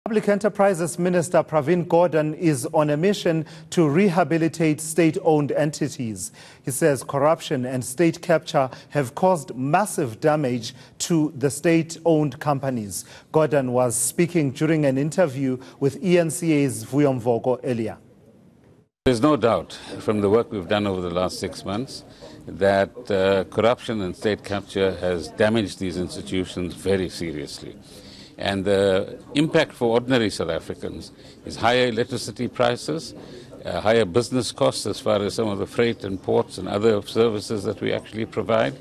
Public Enterprises Minister Pravin Gordhan is on a mission to rehabilitate state-owned entities. He says corruption and state capture have caused massive damage to the state-owned companies. Gordhan was speaking during an interview with eNCA's Vuyo Mvoko earlier. There's no doubt from the work we've done over the last 6 months that corruption and state capture has damaged these institutions very seriously. And the impact for ordinary South Africans is higher electricity prices, higher business costs as far as some of the freight and ports and other services that we actually provide,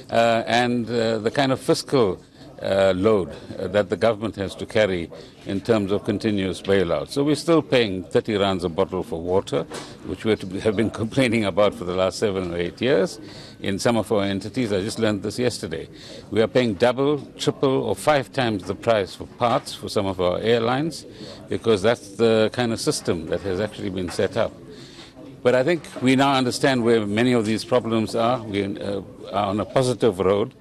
and the kind of fiscal load that the government has to carry in terms of continuous bailout. So we're still paying 30 rands a bottle for water, which we have been complaining about for the last 7 or 8 years in some of our entities. I just learned this yesterday. We are paying double, triple or 5 times the price for parts for some of our airlines because that's the kind of system that has actually been set up. But I think we now understand where many of these problems are. We are on a positive road.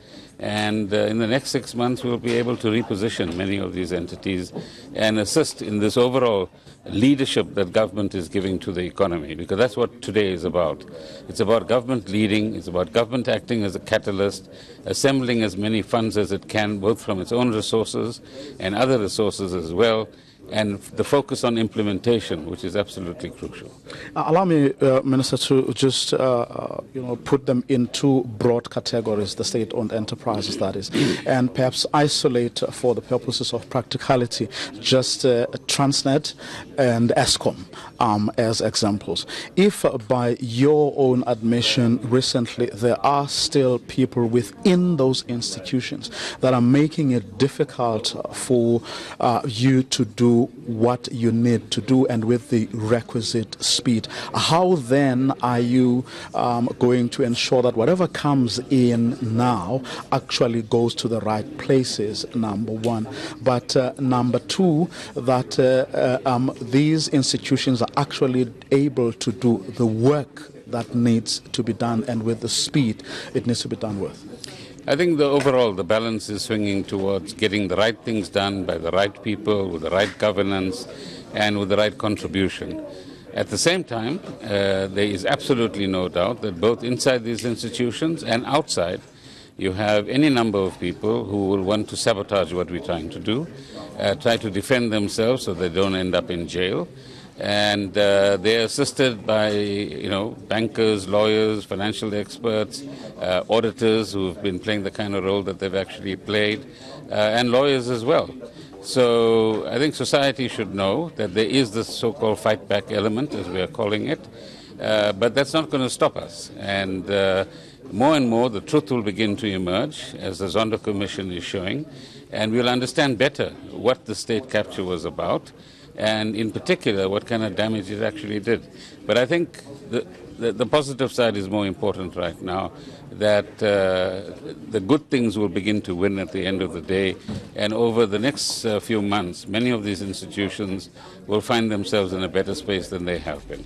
And in the next 6 months, we'll be able to reposition many of these entities and assist in this overall leadership that government is giving to the economy, because that's what today is about. It's about government leading, it's about government acting as a catalyst, assembling as many funds as it can, both from its own resources and other resources as well, and the focus on implementation, which is absolutely crucial. Allow me, Minister, to just put them in 2 broad categories, the state-owned enterprises, that is, and perhaps isolate for the purposes of practicality just Transnet and Eskom as examples. If by your own admission recently there are still people within those institutions that are making it difficult for you to do what you need to do and with the requisite speed, how then are you going to ensure that whatever comes in now actually goes to the right places, number one? But number 2, that these institutions are actually able to do the work that needs to be done and with the speed it needs to be done with? I think the balance is swinging towards getting the right things done by the right people, with the right governance, and with the right contribution. At the same time, there is absolutely no doubt that both inside these institutions and outside, you have any number of people who will want to sabotage what we're trying to do, try to defend themselves so they don't end up in jail. And they're assisted by, bankers, lawyers, financial experts, auditors who have been playing the kind of role that they've actually played, and lawyers as well. So I think society should know that there is this so-called fight-back element, as we are calling it, but that's not going to stop us. And more and more, the truth will begin to emerge, as the Zondo Commission is showing, and we'll understand better what the state capture was about, and in particular, what kind of damage it actually did. But I think the positive side is more important right now, that the good things will begin to win at the end of the day, and over the next few months, many of these institutions will find themselves in a better space than they have been.